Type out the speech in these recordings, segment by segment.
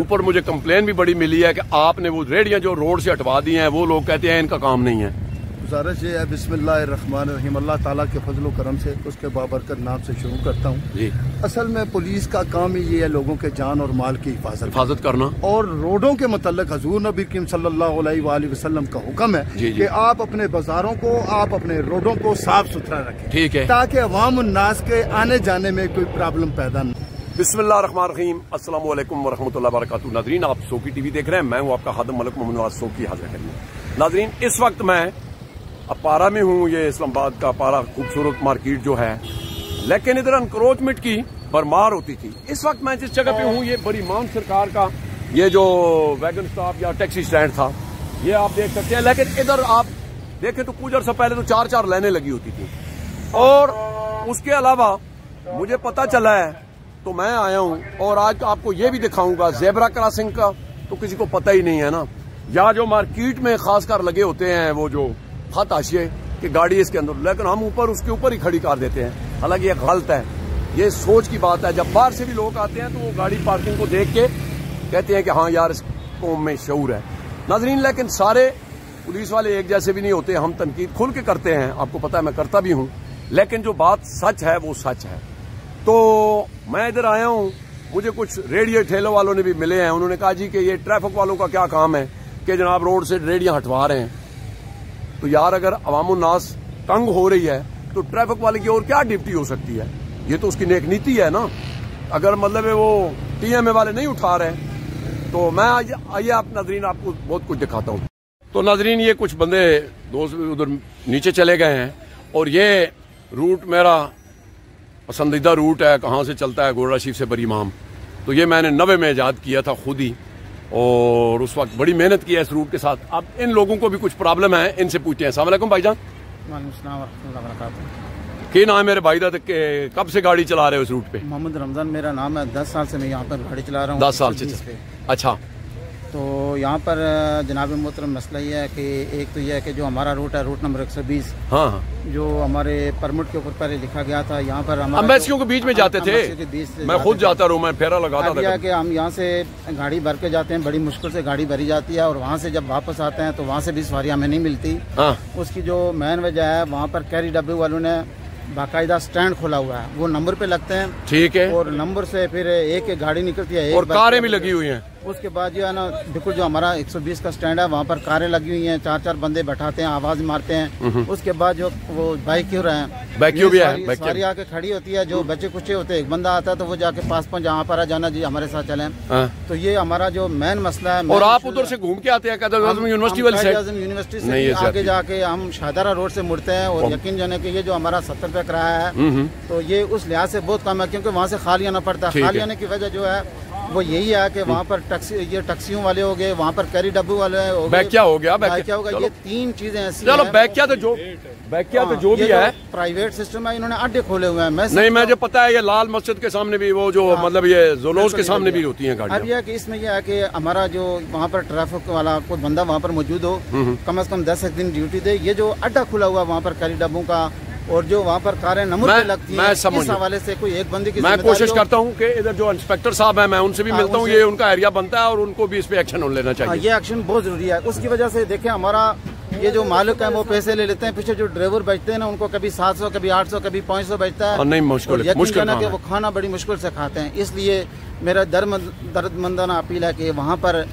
ऊपर मुझे कंप्लेन भी बड़ी मिली है कि आपने वो रेडियां जो रोड से हटवा दी हैं, वो लोग कहते हैं इनका काम नहीं है। गुजारिश ये है, बिस्मिल्लाहिर्रहमानिर्रहीम, अल्लाह ताला के फजल करम से उसके बाबरकत नाम से शुरू करता हूँ। असल में पुलिस का काम ही ये है लोगों के जान और माल की हिफाजत करना। और रोडों के मतलब हजूर नबी करीम सल्लल्लाहु अलैहि वसल्लम का हुक्म है कि आप अपने बाजारों को, आप अपने रोडों को साफ सुथरा रखें, ठीक है, ताकि अवाम उन्नास के आने जाने में कोई प्रॉब्लम पैदा न। बिस्मिल्लाहिर्रहमानिर्रहीम, अस्सलाम वालेकुम वरहमतुल्लाहि वबरकातुहू। नाज़रीन, आप सोकी टीवी देख रहे हैं, मैं हूँ आपका खादिम मलिक मोहम्मद नवाज सोकी हाजिर करिए। नाज़रीन, इस वक्त मैं अपारा में हूँ, ये इस्लामाबाद का अपारा खूबसूरत मार्केट जो है, लेकिन इधर अनक्रोचमेंट की भरमार होती थी। इस वक्त मैं जिस जगह पे हूँ, ये बड़ी मान सरकार का ये जो वैगन स्टॉप या टैक्सी स्टैंड था, ये आप देख सकते हैं। लेकिन इधर आप देखें तो कुछ अर्सा पहले तो 4-4 लाइनें लगी होती थी। और उसके अलावा मुझे पता चला है तो मैं आया हूँ, और आज आपको ये भी दिखाऊंगा जेब्रा क्रॉसिंग का तो किसी को पता ही नहीं है ना, या जो मार्केट में खासकर लगे होते हैं वो जो खत हाशिए कि गाड़ी इसके अंदर, लेकिन हम ऊपर उसके ऊपर ही खड़ी कर देते हैं। हालांकि ये गलत है, ये सोच की बात है। जब बाहर से भी लोग आते हैं तो वो गाड़ी पार्किंग को देख के कहते हैं कि हाँ यार, इस कौम में शऊर है। नाजरीन, लेकिन सारे पुलिस वाले एक जैसे भी नहीं होते। हम तनकीद खुल के करते हैं, आपको पता है मैं करता भी हूँ, लेकिन जो बात सच है वो सच है। तो मैं इधर आया हूँ, मुझे कुछ रेडियो ठेलों वालों ने भी मिले हैं। उन्होंने कहा जी कि ये ट्रैफिक वालों का क्या काम है कि जनाब रोड से रेडियां हटवा रहे हैं। तो यार, अगर अवामुन्नास तंग हो रही है तो ट्रैफिक वाले की और क्या ड्यूटी हो सकती है? ये तो उसकी नेक नीति है ना। अगर मतलब वो टीएमए वाले नहीं उठा रहे तो मैं आइए आप नाजरीन आपको बहुत कुछ दिखाता हूँ। तो नाजरीन, ये कुछ बंदे दोस्त उधर नीचे चले गए हैं, और ये रूट मेरा पसंदीदा रूट है। कहाँ से चलता है? गोड़ा शीफ से बरी इमाम। तो ये मैंने 90 में ईजाद किया था खुद ही, और उस वक्त बड़ी मेहनत की है इस रूट के साथ। अब इन लोगों को भी कुछ प्रॉब्लम है, इनसे पूछते हैं। अस्सलाम वालेकुम भाईजान। क्या नाम है मेरे भाई दा? कब से गाड़ी चला रहे हो इस रूट पे? मोहम्मद रमजान मेरा नाम है। 10 साल से मैं यहाँ पर गाड़ी चला रहा हूँ। 10 साल से? अच्छा। तो यहाँ पर जनाब मोहतरम मसला ये है कि एक तो यह है कि जो हमारा रूट है, रूट नंबर 120, हाँ, जो हमारे परमिट के ऊपर पहले लिखा गया था, यहाँ पर हम अम्बेसियों के बीच में जाते थे। मैं खुद जाता रहा, मैं फेरा लगाता था कि हम यहाँ से गाड़ी भर के जाते हैं, बड़ी मुश्किल से गाड़ी भरी जाती है, और वहाँ से जब वापस आते हैं तो वहाँ से भी सवारी हमें नहीं मिलती। उसकी जो मेन वजह है, वहाँ पर कैरी डब्बे वालों ने बाकायदा स्टैंड खोला हुआ है, वो नंबर पे लगते हैं, ठीक है, और नंबर से फिर एक एक गाड़ी निकलती है, और कारें भी लगी हुई हैं। उसके बाद जो है ना, बिल्कुल जो हमारा 120 का स्टैंड है, वहाँ पर कारें लगी हुई हैं, 4-4 बंदे बैठाते हैं, आवाज मारते हैं। उसके बाद जो वो बाइक क्यों रहे हैं, बैक्यू भी है, सवारी आके खड़ी होती है, जो बच्चे कुछ होते हैं, एक बंदा आता है तो वो जाके पास पहुंच, जहाँ पर जाना जी हमारे साथ चले। तो ये हमारा जो मेन मसला है। और आप उधर से घूम के आते हैं यूनिवर्सिटी वाली साइड? यूनिवर्सिटी से आगे जाके हम शाहदारा रोड से मुड़ते हैं, और यकीन जाने कि ये जो हमारा 70 रुपये किराया है, तो ये उस लिहाज से बहुत कम है, क्योंकि वहाँ से खाली आना पड़ता है। खाली आने की वजह जो है वो यही है कि वहाँ पर टैक्सियों वाले हो गए, वहाँ पर कैरी डब्बू वाले हो गए, बैक्या हो गया, बैक्या होगा। ये 3 चीजें ऐसी चलो, बैक्या तो जो भी है प्राइवेट सिस्टम है, इन्होंने अड्डे खोले हुए हैं। नहीं, मुझे पता है, ये लाल मस्जिद के सामने भी वो जो मतलब ये जोलोस के सामने भी होती है गाड़ियां। अब यह कि इसमें यह है कि हमारा जो वहाँ पर ट्रैफिक वाला कोई बंदा वहाँ पर मौजूद हो, कम से कम 10 दिन ड्यूटी दे। ये जो अड्डा खुला हुआ वहाँ पर कैरी डब्बों का, और जो वहाँ पर कारें नंबर पे लगती हैं, इस हवाले से कोई एक बंदी की मैं कोशिश करता हूँ कि इधर जो इंस्पेक्टर साहब हैं, मैं उनसे भी मिलता हूँ, ये उनका एरिया बनता है, और उनको भी इस पे एक्शन लेना चाहिए। ये एक्शन बहुत जरूरी है। उसकी वजह से देखें, हमारा ये जो मालिक है वो पैसे ले लेते हैं, पीछे जो ड्राइवर बैठते हैं ना, उनको कभी 700, कभी 800, कभी 500 बैठता है। नहीं, मुश्किल कि वो खाना बड़ी मुश्किल से खाते हैं। इसलिए मेरा दर्दमंदाना अपील है कि वहाँ पर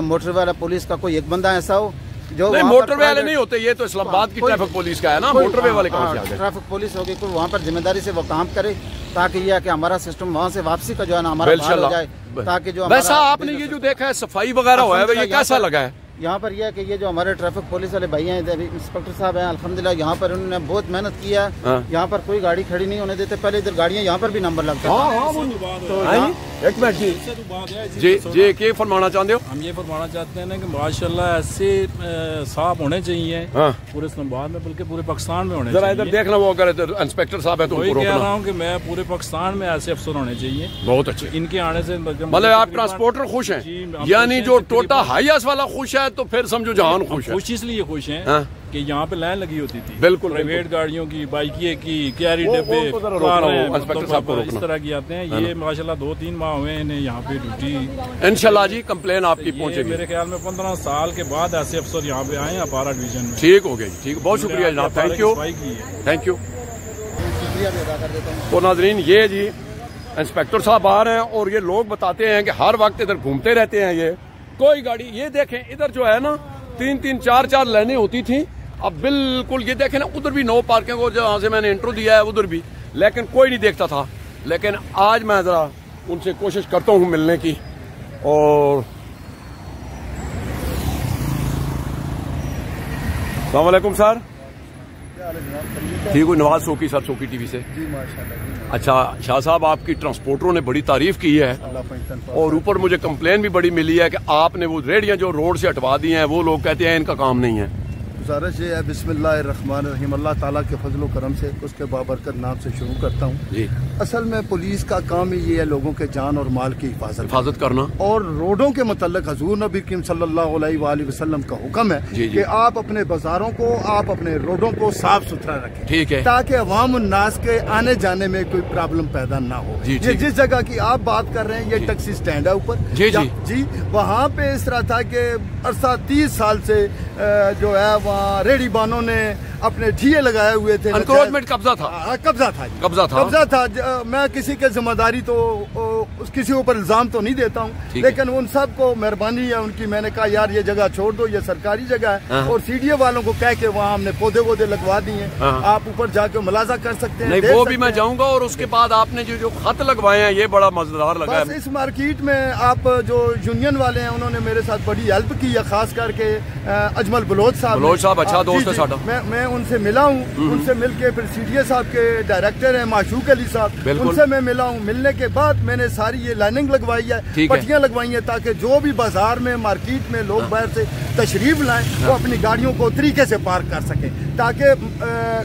मोटर वाला पुलिस का कोई एक बंदा ऐसा हो जो नहीं, मोटरवे वाले नहीं होते, ये तो इस्लामाबाद की ट्रैफिक पुलिस का है ना, मोटरवे वाले कहाँ से आ गए? ट्रैफिक पुलिस होगी, कोई वहाँ पर जिम्मेदारी से वो काम करे, ताकि यह कि हमारा सिस्टम वहाँ से वापसी का जो है ना हमारा हो जाए, ताकि जो वैसा आपने ये जो देखा है सफाई वगैरह हुआ है, ये कैसा लगा है? यहाँ पर यह है कि ये जो हमारे ट्रैफिक पुलिस वाले भैया हैं, इंस्पेक्टर साहब हैं, अल्हम्दुलिल्लाह यहाँ पर उन्होंने बहुत मेहनत की है। यहाँ पर कोई गाड़ी खड़ी नहीं होने देते। पहले इधर गाड़ियाँ यहाँ पर भी नंबर लगता है। तो एक मिनट जी जी क्या फरमाना चाहते हो? हम ये फरमाना चाहते हैं ना कि माशाल्लाह ऐसे साफ होने चाहिए पूरे इस्लामाबाद में, बल्कि पूरे पाकिस्तान में होने चाहिए। इधर देखना, वो अगर इंस्पेक्टर साहब है तो वही कह रहा हूँ कि मैं पूरे पाकिस्तान में ऐसे अफसर होने चाहिए। बहुत अच्छे। इनके आने से मतलब आप ट्रांसपोर्टर खुश हैं, यानी जो टोटा हाईएस वाला खुश है तो फिर समझो जहान खुश है। खुश इसलिए खुश हैं कि यहाँ पे लाइन लगी होती थी, बिल्कुल प्राइवेट गाड़ियों की, बाइकिए की, कैरी डब्बे, इस तरह की आते हैं। ये माशाल्लाह 2-3 माह हुए इन्हें यहाँ पे ड्यूटी। इंशाल्लाह जी कंप्लेन आपकी पहुंचेगी। मेरे ख्याल में 15 साल के बाद ऐसे अफसर यहाँ पे आए अपारा डिवीजन में। ठीक हो गया, ठीक, बहुत शुक्रिया जनाब, थैंक यू, थैंक यू। तो नाजरीन, ये जी इंस्पेक्टर साहब आ रहे हैं और ये लोग बताते हैं कि हर वक्त इधर घूमते रहते हैं। ये कोई गाड़ी, ये देखें इधर जो है ना 3-3, 4-4 लाइनें होती थी, अब बिल्कुल ये देखें ना, उधर भी नो पार्किंग हो, जहाँ से मैंने इंट्रो दिया है उधर भी, लेकिन कोई नहीं देखता था। लेकिन आज मैं जरा उनसे कोशिश करता हूँ मिलने की। और अस्सलाम वालेकुम सर, ठीक हूँ, नवाज सोकी सर, सोकी टीवी से। जी माशाल्लाह। अच्छा शाह साहब, आपकी ट्रांसपोर्टरों ने बड़ी तारीफ की है और ऊपर मुझे कंप्लेन भी बड़ी मिली है कि आपने वो रेडियां जो रोड से हटवा दी हैं, वो लोग कहते हैं इनका काम नहीं है। गुजारिश ये है, बिस्मिल्लाहिर्रहमानिर्रहीम, अल्लाह ताला के फजल करम से उसके बाबरकत नाम से शुरू करता हूँ जी। असल में पुलिस का काम ही ये है लोगों के जान और माल की हिफाजत करना, और रोडों के मतलब हजूर नबी करीम सल्लल्लाहु अलैहि वसल्लम का हुक्म है कि आप अपने बाजारों को, आप अपने रोडों को साफ सुथरा रखें, ठीक है, ताकि अवाम उन्नास के आने जाने में कोई प्रॉब्लम पैदा ना हो। ये जिस जगह की आप बात कर रहे हैं, ये टैक्सी स्टैंड है ऊपर जी, वहाँ पे इस तरह था कि अरसा 30 साल से जो है वहाँ रेडी बानों ने अपने ठिये लगाए हुए थे, एनक्रोचमेंट कब्जा था, कब्जा था। मैं किसी के जिम्मेदारी तो किसी ऊपर इल्जाम तो नहीं देता हूँ, लेकिन उन सब को मेहरबानी है उनकी, मैंने कहा यार ये जगह छोड़ दो, ये सरकारी जगह है, और सीडीए वालों को कह के वहाँ हमने पौधे वोधे लगवा दिए, आप ऊपर जाके मुलाजा कर सकते हैं। नहीं, वो भी मैं जाऊँगा। और उसके बाद आपने जो खत लगवाए हैं, ये बड़ा मजेदार लगा है। इस मार्केट में आप जो यूनियन वाले हैं, उन्होंने मेरे साथ बड़ी हेल्प की है, खास करके अजमल बलोच साहब अच्छा दोस्त है साडा। मैं उनसे मिला हूँ, उनसे मिलके फिर सीडीए साहब के डायरेक्टर हैं माशूक अली साहब, उनसे मैं मिला हूँ। मिलने के बाद मैंने सारी ये लाइनिंग लगवाई है, पट्टियां लगवाई हैं, ताकि जो भी बाजार में मार्केट में लोग बाहर से तशरीफ लाएं, वो अपनी गाड़ियों को तरीके से पार्क कर सकें, ताकि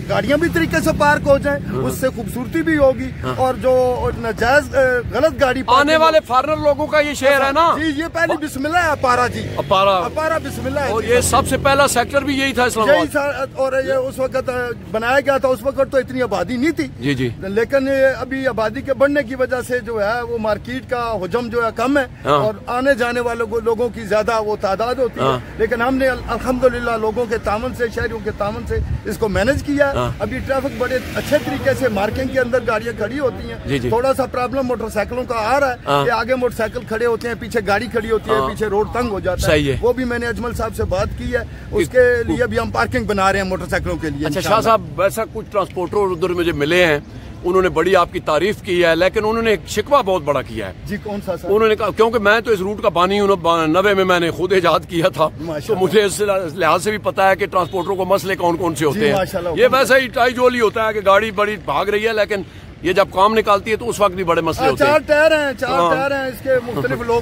गाड़ियां भी तरीके से पार्क हो जाएं, उससे खूबसूरती भी होगी। और जो नाजायज गलत गाड़ी, आने वाले फॉरेनर लोगों का ये शहर है ना जी, ये पहली बिस्मिल्लाह है अपारा जी, अपारा बिस्मिल्लाह है। और ये सबसे पहला सेक्टर भी यही था इस्लामाबाद, और ये उस वक्त बनाया गया था। उस वक्त तो इतनी आबादी नहीं थी जी, लेकिन ये अभी आबादी के बढ़ने की वजह से जो है वो मार्केट का हुजम जो है कम है, और आने जाने वालों को लोगों की ज्यादा वो तादाद होती है। लेकिन हमने अल्हम्दुलिल्लाह लोगों के तामन से, शहरियों के तामन से इसको मैनेज किया। अभी ट्रैफिक बड़े अच्छे तरीके से, मार्किंग के अंदर गाड़ियां खड़ी होती हैं। थोड़ा सा प्रॉब्लम मोटरसाइकिलों का आ रहा है कि आगे मोटरसाइकिल खड़े होते हैं, पीछे गाड़ी खड़ी होती है, पीछे रोड तंग हो जाता है। वो भी मैंने अजमल साहब से बात की है, उसके लिए भी हम पार्किंग बना रहे हैं मोटरसाइकिलों के लिए। अच्छा शाह साहब, वैसा कुछ ट्रांसपोर्टर उधर मुझे मिले हैं, उन्होंने बड़ी आपकी तारीफ की है, लेकिन उन्होंने एक शिकवा बहुत बड़ा किया है जी। कौन सा सर? उन्होंने कहा, क्योंकि मैं तो इस रूट का बानी हूँ, 90 में मैंने खुद इजाद किया था, तो मुझे इस लिहाज से भी पता है कि ट्रांसपोर्टरों को मसले कौन कौन से होते हैं। ये वैसा ही टाई जोल ही होता है कि गाड़ी बड़ी भाग रही है, लेकिन ये जब काम निकालती है तो उस वक्त भी बड़े मसले होते हैं। चार टायर हैं इसके, मुख्तलिफ लोग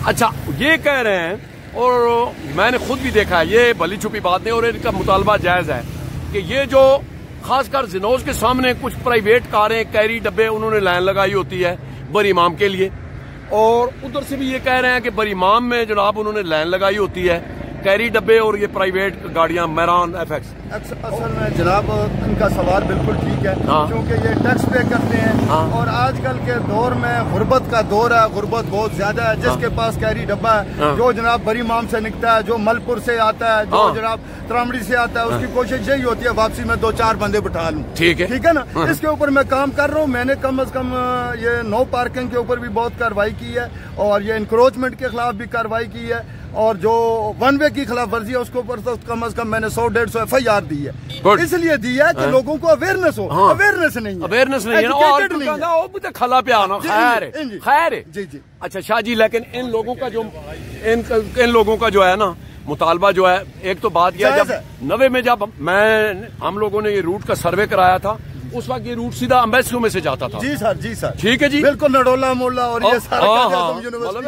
अच्छा ये कह रहे हैं, और मैंने खुद भी देखा है, ये भली छुपी बात नहीं, और इनका मुतालबा जायज है कि ये जो खासकर जिनोज के सामने कुछ प्राइवेट कारें, कैरी डब्बे, उन्होंने लाइन लगाई होती है बरी इमाम के लिए, और उधर से भी ये कह रहे हैं कि बरी इमाम में जनाब उन्होंने लाइन लगाई होती है, कैरी डब्बे और ये प्राइवेट गाड़ियां, मैरान, एफएक्स। असल में जनाब इनका सवाल बिल्कुल ठीक है, क्योंकि ये टैक्स पे करते हैं, और आजकल के दौर में गुर्बत का दौर है, गुर्बत बहुत ज्यादा है। जिसके पास कैरी डब्बा है, जो जनाब बरी इमाम से निकलता है, जो मलपुर से आता है, जो जनाब त्रामड़ी से आता है, उसकी कोशिश यही होती है वापसी में 2-4 बंदे बिठा लूं। ठीक है ना। इसके ऊपर मैं काम कर रहा हूँ। मैंने कम अज कम ये नो पार्किंग के ऊपर भी बहुत कार्रवाई की है, और ये इंक्रोचमेंट के खिलाफ भी कार्रवाई की है, और जो वन वे की खिलाफ वर्जी है उसके ऊपर तो कम अज कम मैंने 100-150 FIR दी है। इसलिए दी है कि लोगों को अवेयरनेस हो। अवेयरनेस नहीं है, खला पे आना। खैर जी। अच्छा शाह जी, लेकिन इन लोगों का जो इन लोगों का जो है ना मुतालबा जो है, एक तो बात यह, जब 90 में जब हम लोगों ने ये रूट का सर्वे कराया था, उस वक्त ये रूट सीधा अम्बेसियों में से जाता था। जी सर। ठीक है जी, बिल्कुल नडोला मोला और ये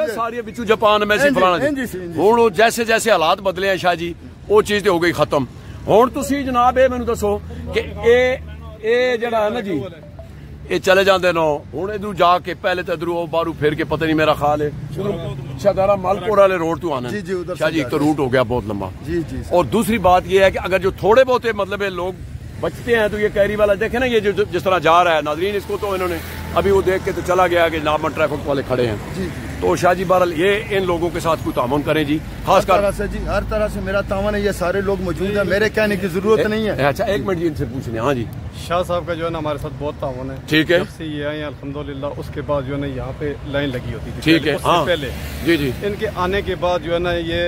सारे बिचू जापान में से फलाना। जैसे जैसे हालात बदले हैं शाह जी, वो चीज हो गई खत्म। हुण तुसी जनाब ये मैनू दसो कि ए जड़ा है ना जी, ये चले जाते नो हूं इधर जाके पहले तो इधर बारू फिर के पता नहीं मेरा ख्याल है शाहदारा मालपुर वाले रोड तो आना शाह जी, एक तो रूट हो गया बहुत लंबा जी। और दूसरी बात ये है कि अगर जो थोड़े बहुत मतलब लोग बचते हैं तो ये कैरी वाला देखे ना, ये जो जिस तरह जा रहा है नाजरीन, इसको तो इन्होंने अभी वो देख के तो चला गया कि नाम ट्रैफिक वाले खड़े हैं जी। तो शाह जी बहरहाल ये इन लोगों के साथ कोई तामन करें जी, खासकर से जी हर तरह से मेरा तामन है। ये सारे लोग मौजूद हैं, मेरे कहने की जरूरत नहीं है। अच्छा एक मिनट जी इनसे पूछने। हाँ जी, शाह साहब का जो है ना हमारे साथ बहुत तावन है। ठीक है, ये आए अल्हम्दुलिल्लाह, उसके बाद जो है ना यहाँ पे लाइन लगी होती थी। ठीक है, हाँ पहले जी जी, इनके आने के बाद जो है ना ये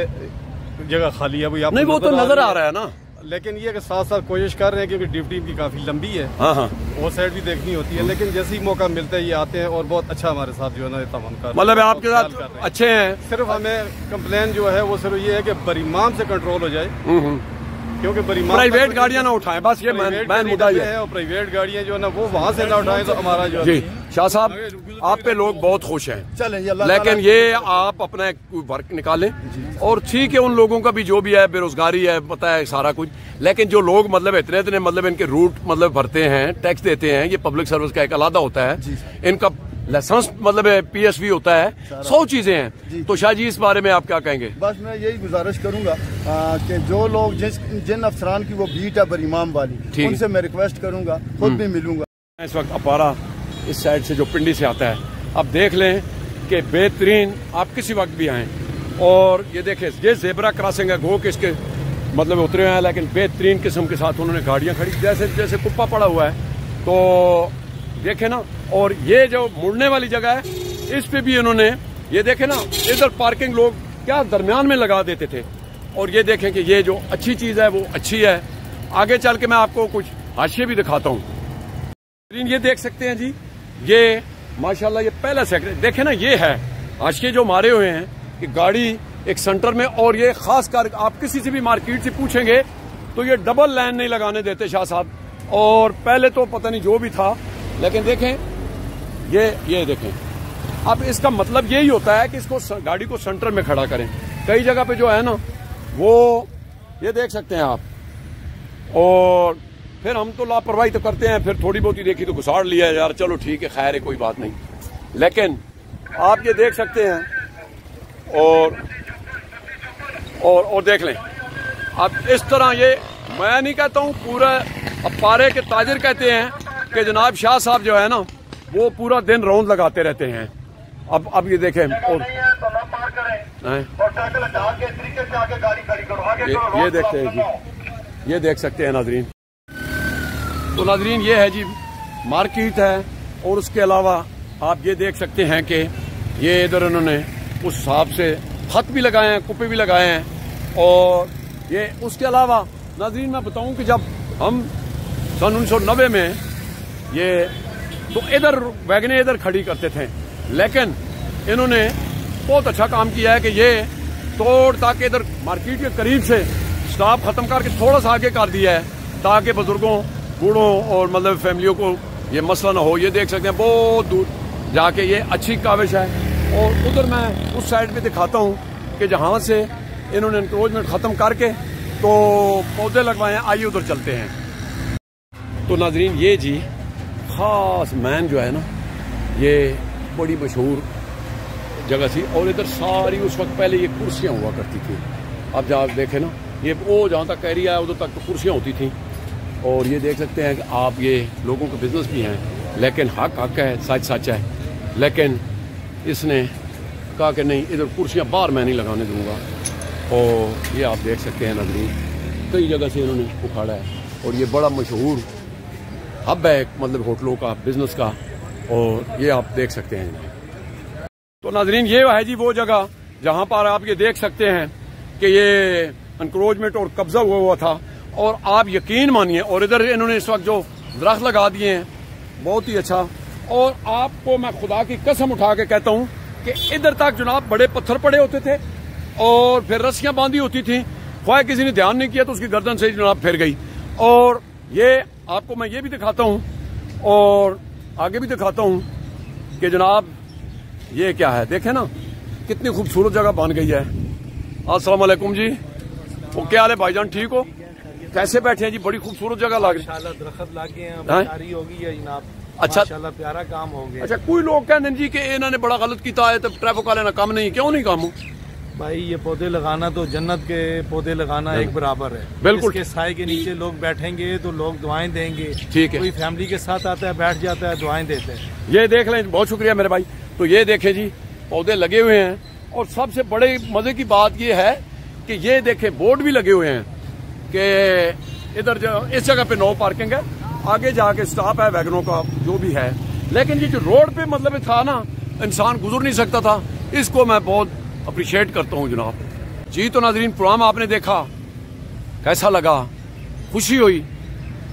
जगह खाली है। नहीं वो तो नजर आ रहा है ना, लेकिन ये साथ साथ कोशिश कर रहे हैं क्योंकि ड्यूटी की काफी लंबी है। हाँ हाँ, वो साइड भी देखनी होती है, लेकिन जैसे ही मौका मिलता है ये आते हैं और बहुत अच्छा हमारे साथ जो है ना तावन कर, मतलब आपके साथ अच्छे हैं। सिर्फ हमें कंप्लेन जो है वो सिर्फ ये है कि बरीमाम से कंट्रोल हो जाए, क्योंकि प्राइवेट गाड़ियां ना उठाएं, बस ये मैन मुद्दा है। और प्राइवेट गाड़ियां जो है ना वो वहाँ से ना उठाएं तो हमारा जो जी। शाह साहब आप पे लोग बहुत खुश हैं, लेकिन ये आप अपना एक वर्क निकालें और ठीक है उन लोगों का भी जो भी है, बेरोजगारी है, पता है सारा कुछ, लेकिन जो लोग मतलब इतने मतलब इनके रूट मतलब भरते हैं, टैक्स देते हैं, ये पब्लिक सर्विस का एक अलग होता है, इनका लाइसेंस मतलब PSV होता है, 100 चीजें हैं। तो शाह जी इस बारे में आप क्या कहेंगे? बस मैं यही गुजारिश करूंगा कि जो लोग जिन अफसरान की वो बीट है बरीमाम वाली, उनसे मैं रिक्वेस्ट करूंगा, खुद भी मिलूंगा। इस वक्त अपारा इस साइड से जो पिंडी से आता है, अब देख लें कि बेहतरीन आप किसी वक्त भी आए और ये देखें ये जेबरा क्रॉसिंग है, गो के इसके मतलब उतरे हुए हैं, लेकिन बेहतरीन किस्म के साथ उन्होंने गाड़ियां खड़ी, जैसे जैसे कुप्पा पड़ा हुआ है तो देखे ना। और ये जो मुड़ने वाली जगह है इस पे भी इन्होंने ये देखे ना, इधर पार्किंग लोग क्या दरमियान में लगा देते थे, और ये देखें कि ये जो अच्छी चीज है वो अच्छी है। आगे चल के मैं आपको कुछ हाशिए भी दिखाता हूँ। ये देख सकते हैं जी, ये माशाल्लाह ये पहला सेक्टर देखे ना, ये है हाशिए जो मारे हुए हैं कि गाड़ी एक सेंटर में, और ये खास कर आप किसी से भी मार्केट से पूछेंगे तो ये डबल लाइन नहीं लगाने देते शाह साहब, और पहले तो पता नहीं जो भी था, लेकिन देखें ये देखें। अब इसका मतलब यही होता है कि इसको गाड़ी को सेंटर में खड़ा करें। कई जगह पे जो है ना वो ये देख सकते हैं आप, और फिर हम तो लापरवाही तो करते हैं, फिर थोड़ी बहुत ही देखी तो घुसाड़ लिया यार, चलो ठीक है खैर है कोई बात नहीं, लेकिन आप ये देख सकते हैं और देख लें। अब इस तरह ये मैं नहीं कहता हूँ, पूरा अपारे के ताजिर कहते हैं कि जनाब शाह साहब जो है ना वो पूरा दिन रौंद लगाते रहते हैं। अब ये देखें और ये देखते हैं जी, ये देख सकते हैं नाजरीन। तो नाजरीन ये है जी मार्केट है, और उसके अलावा आप ये देख सकते हैं कि ये इधर उन्होंने उस हिसाब से खत भी लगाए हैं, कुप्पे भी लगाए हैं, और ये उसके अलावा नाजरीन मैं बताऊं कि जब हम सन 1990 में ये तो इधर वैगने इधर खड़ी करते थे, लेकिन इन्होंने बहुत अच्छा काम किया है कि ये तोड़ ताकि इधर मार्केट के करीब से स्टाफ खत्म करके थोड़ा सा आगे कर दिया है, ताकि बुजुर्गों बूढ़ों और मतलब फैमिलियों को ये मसला ना हो। ये देख सकते हैं बहुत दूर जाके ये अच्छी काविश है, और उधर मैं उस साइड पे दिखाता हूँ कि जहाँ से इन्होंने इंक्रोचमेंट खत्म करके तो पौधे लगवाए हैं। आइए उधर चलते हैं। तो नाजरीन ये जी खास मैन जो है ना, ये बड़ी मशहूर जगह थी, और इधर सारी उस वक्त पहले ये कुर्सियां हुआ करती थी। अब जब आप देखें ना, ये वो जहाँ तक एरिया है उधर तक तो कुर्सियां होती थी, और ये देख सकते हैं कि आप ये लोगों का बिजनेस भी हैं, लेकिन हक है, सच सच है, लेकिन इसने कहा कि नहीं इधर कुर्सियां बाहर मैं नहीं लगाने दूंगा। और ये आप देख सकते हैं नाज़रीन, कई जगह से इन्होंने उखाड़ा है, और ये बड़ा मशहूर हब है मतलब होटलों का, बिजनेस का, और ये आप देख सकते हैं। तो नाज़रीन ये है जी वो जगह जहां पर आप ये देख सकते हैं कि ये एनक्रोचमेंट और कब्जा हुआ था, और आप यकीन मानिए, और इधर इन्होंने इस वक्त जो दरख्त लगा दिए हैं बहुत ही अच्छा। और आपको मैं खुदा की कसम उठा के कहता हूं कि इधर तक जनाब बड़े पत्थर पड़े होते थे, और फिर रस्सियां बांधी होती थी, ख्वाह किसी ने ध्यान नहीं किया तो उसकी गर्दन से जनाब फिर गई। और ये आपको मैं ये भी दिखाता हूं और आगे भी दिखाता हूं कि जनाब ये क्या है, देखें ना कितनी खूबसूरत जगह बन गई है। अस्सलाम वालेकुम जी, वो क्या हाल है भाईजान, ठीक हो? कैसे बैठे हैं जी? बड़ी खूबसूरत जगह लग रही है, दरख्त लग गए हैं, होगी है जनाब। अच्छा माशाल्लाह प्यारा काम हो गया। अच्छा कोई लोग कहते हैं जी कि इन्होंने बड़ा गलत किया है तो ट्रैफिक वाले ना काम नहीं, क्यों नहीं काम? भाई ये पौधे लगाना तो जन्नत के पौधे लगाना एक बराबर है। बिल्कुल। इसके साए के नीचे लोग बैठेंगे तो लोग दुआएं देंगे। ठीक है। कोई फैमिली के साथ आता है, बैठ जाता है, दुआएं देते हैं। ये देख लें, बहुत शुक्रिया मेरे भाई। तो ये देखें जी, पौधे लगे हुए हैं और सबसे बड़े मजे की बात ये है कि ये देखें बोर्ड भी लगे हुए हैं कि इधर इस जगह पे नो पार्किंग है, आगे जाके स्टॉप है वैगनों का जो भी है। लेकिन ये जो रोड पे मतलब था ना, इंसान गुजर नहीं सकता था, इसको मैं बहुत अप्रिशिएट करता हूँ जनाब जी। तो नाजरीन प्रोग्राम आपने देखा, कैसा लगा? खुशी हुई।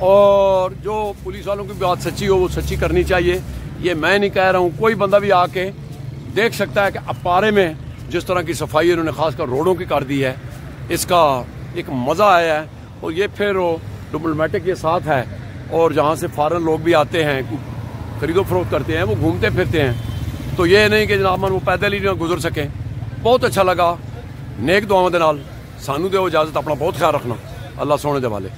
और जो पुलिस वालों की बात सच्ची हो वो सच्ची करनी चाहिए, ये मैं नहीं कह रहा हूँ। कोई बंदा भी आके देख सकता है कि अपारे में जिस तरह की सफाई इन्होंने खासकर रोडों की कर दी है, इसका एक मज़ा आया है। और ये फिर डिप्लोमेटिक के साथ है, और जहाँ से फॉरेन लोग भी आते हैं, खरीदो फरोख्त करते हैं, वो घूमते फिरते हैं। तो ये नहीं कि जनाब वो पैदल ही ना गुजर सकें। बहुत अच्छा लगा। नेक दुआओं दे नाल सानू दो इजाजत, अपना बहुत ख्याल रखना। अल्लाह सोने दे वाले।